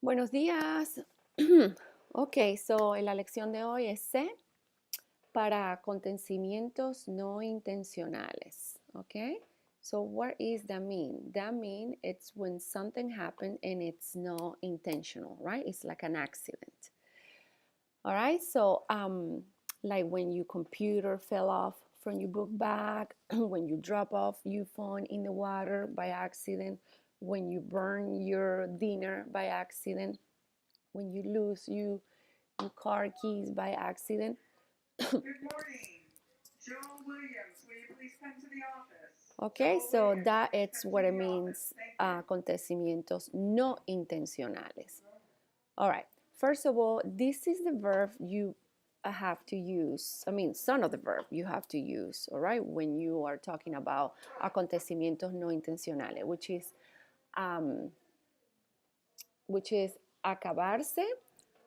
Buenos días. Ok, so en la lección de hoy es C para acontecimientos no intencionales. Ok, so what is that mean? That mean it's when something happened and it's not intentional, right? It's like an accident. All right, so like when your computer fell off from your book bag, when you drop off your phone in the water by accident, when you burn your dinner by accident, when you lose your car keys by accident. Good morning. Joe Williams, will you please come to the office? Okay, Joe so Williams, that please it's come what to it the means, office. Thank you. acontecimientos no intencionales. All right, first of all, this is the verb you have to use. I mean, some of the verb you have to use, all right, when you are talking about acontecimientos no intencionales, um, which is acabarse,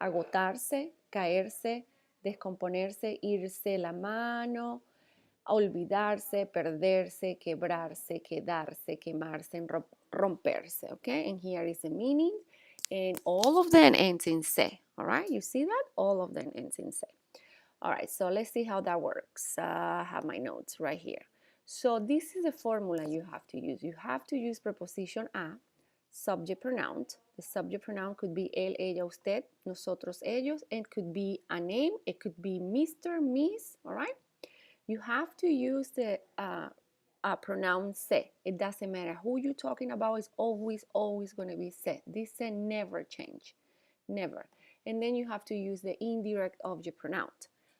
agotarse, caerse, descomponerse, irse la mano, olvidarse, perderse, quebrarse, quedarse, quemarse, and romperse. Okay, and here is the meaning, and all of them ends in se. All right, you see that? All of them ends in se. All right, so let's see how that works. I have my notes right here. So this is the formula you have to use. You have to use preposition a, subject pronoun. The subject pronoun could be él, ella, usted, nosotros, ellos. It could be a name. It could be Mr., Miss. All right. You have to use the pronoun se. It doesn't matter who you're talking about. It's always going to be se. This se never change, never. And then you have to use the indirect object pronoun.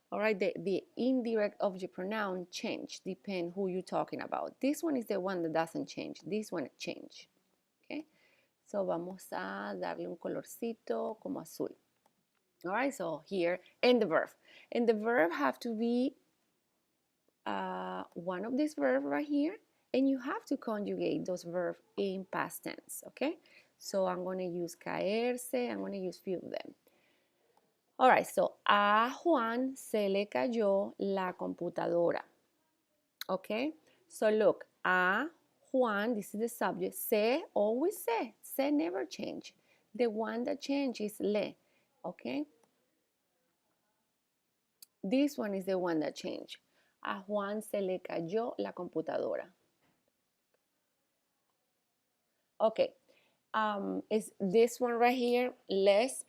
All right, the indirect object pronoun change, depend who you're talking about. This one is the one that doesn't change. This one change. Okay, so vamos a darle un colorcito como azul. All right, so here, and the verb. And the verb have to be one of these verbs right here, and you have to conjugate those verbs in past tense, okay? So I'm going to use caerse, I'm going to use few of them. All right, so a Juan se le cayó la computadora. Okay, so look, a Juan, this is the subject, se, always se never change. The one that changes is le, okay? This one is the one that changed. A Juan se le cayó la computadora. Okay, is this one right here, les,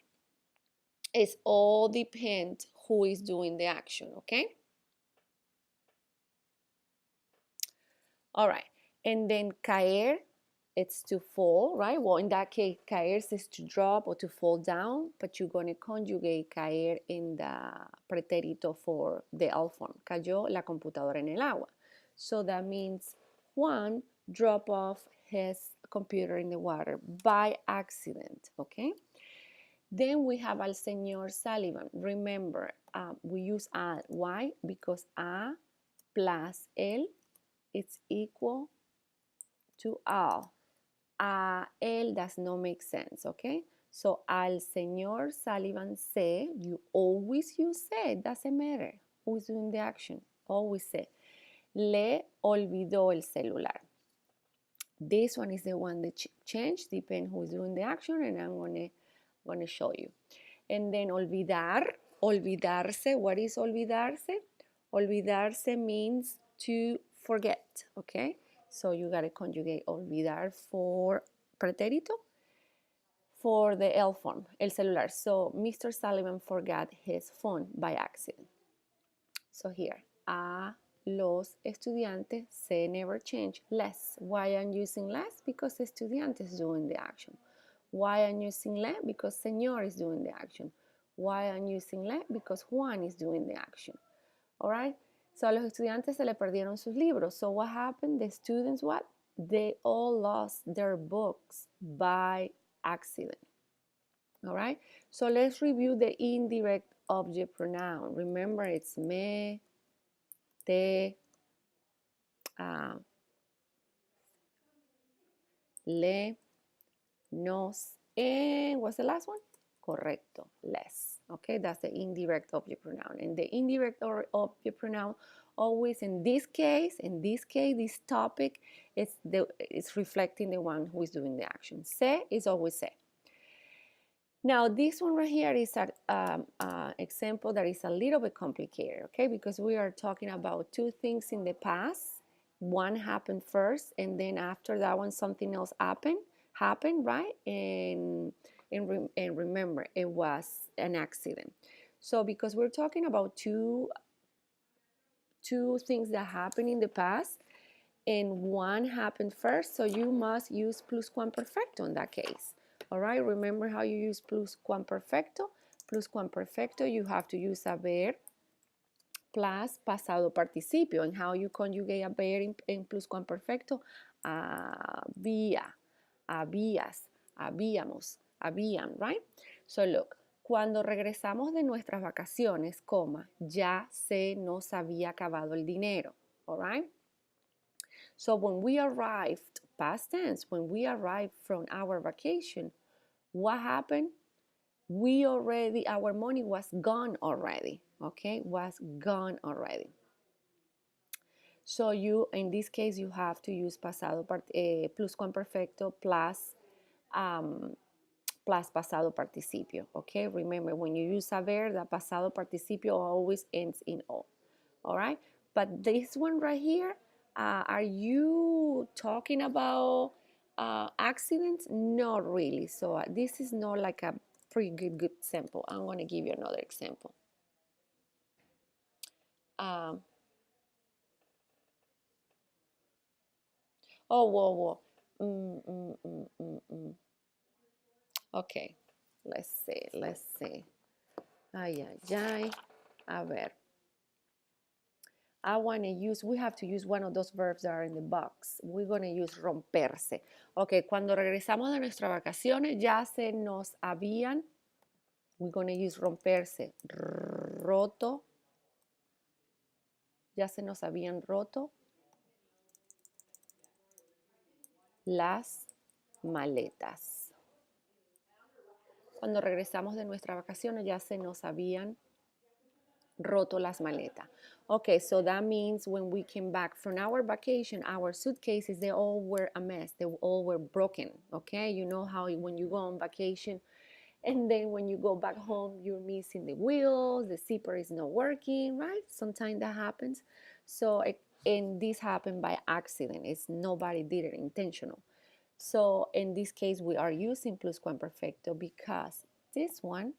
is all depend who is doing the action, okay? All right, and then caer, it's to fall, right? Well, in that case, caer is to drop or to fall down, but you're going to conjugate caer in the pretérito for the L form. Cayó la computadora en el agua. So that means Juan dropped off his computer in the water by accident, okay? Then we have al señor Sullivan. Remember, we use a. Why? Because a plus el is equal to al. El does not make sense, okay? So al señor Sullivan se, you always use se, it doesn't matter who's doing the action, always se. Le olvidó el celular. This one is the one that changed, depends who's doing the action, and I'm gonna show you. And then olvidar, olvidarse, what is olvidarse? Olvidarse means to forget, okay? So you gotta conjugate olvidar for pretérito for the L form, el celular. So Mr. Sullivan forgot his phone by accident. So here, a los estudiantes se never change. Less. Why I'm using less? Because estudiante is doing the action. Why I'm using le? Because señor is doing the action. Why I'm using le? Because Juan is doing the action. All right? So a los estudiantes se le perdieron sus libros. So what happened? The students, what? They all lost their books by accident. All right? So let's review the indirect object pronoun. Remember, it's me, te, le, nos, and what's the last one? Correcto, les. Okay, that's the indirect object pronoun. And the indirect object pronoun always in this case, this topic, it's reflecting the one who is doing the action. Se is always se. Now, this one right here is an example that is a little bit complicated, okay? Because we are talking about two things in the past. One happened first, and then after that one, something else happened, right? And remember, it was an accident. So because we're talking about two things that happened in the past, and one happened first, so you must use pluscuamperfecto in that case. All right, remember how you use pluscuamperfecto. Pluscuamperfecto, you have to use haber plus pasado participio. And how you conjugate haber in pluscuamperfecto? Había, habías, habíamos, habían, right? So look, cuando regresamos de nuestras vacaciones, coma, ya se nos había acabado el dinero. All right? So when we arrived, past tense, when we arrived from our vacation, what happened? Our money was gone already, okay? Was gone already. So in this case, you have to use pluscuamperfecto plus pasado participio, okay? Remember, when you use haber, the pasado participio always ends in o, all right? But this one right here, are you talking about accidents? Not really. So this is not like a pretty good example. I'm going to give you another example. Um, oh, whoa, whoa. Okay, let's see. Ay, ay, ay. A ver. We have to use one of those verbs that are in the box. We're going to use romperse. Ok, cuando regresamos de nuestras vacaciones ya se nos habían, we're going to use romperse, roto, ya se nos habían roto las maletas. Cuando regresamos de nuestras vacaciones ya se nos habían roto las maletas. Okay, so that means when we came back from our vacation, our suitcases, they all were a mess. They all were broken, okay? You know how when you go on vacation and then when you go back home, you're missing the wheels, the zipper is not working, right? Sometimes that happens. So, and this happened by accident. Nobody did it intentional. So in this case, we are using pluscuamperfecto because this one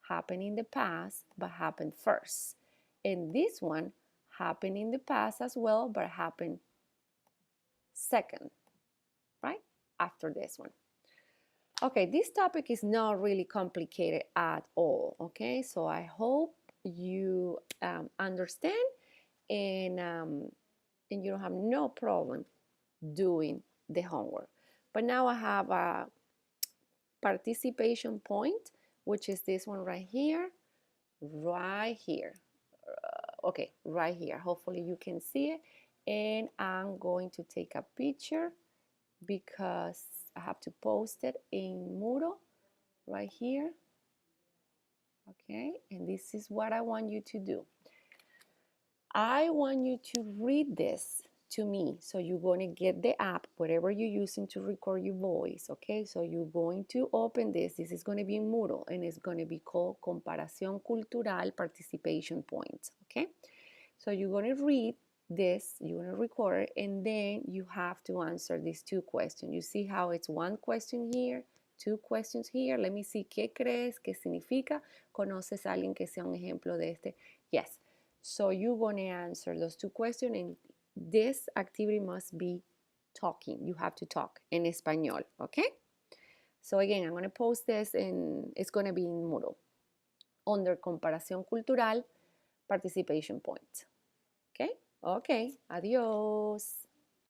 happened in the past but happened first. And this one happened in the past as well but happened second, right? After this one. Okay, this topic is not really complicated at all, okay? So I hope you understand and you don't have no problem doing the homework. But now I have a participation point, which is this one right here. Okay, right here. Hopefully you can see it. And I'm going to take a picture because I have to post it in Moodle right here. Okay, and this is what I want you to do. I want you to read this to me. So you're going to get the app, whatever you're using to record your voice, okay? So you're going to open this. This is going to be in Moodle, and it's going to be called Comparación Cultural Participation Points, okay? So you're going to read this, you're going to record it, and then you have to answer these two questions. You see how it's one question here, two questions here. Let me see, ¿qué crees? ¿Qué significa? ¿Conoces a alguien que sea un ejemplo de este? Yes. So you're going to answer those two questions, and this activity must be talking. You have to talk in español, okay? So again, I'm going to post this, and it's going to be in Moodle under Comparación Cultural Participation Points. Okay? Okay. Adiós.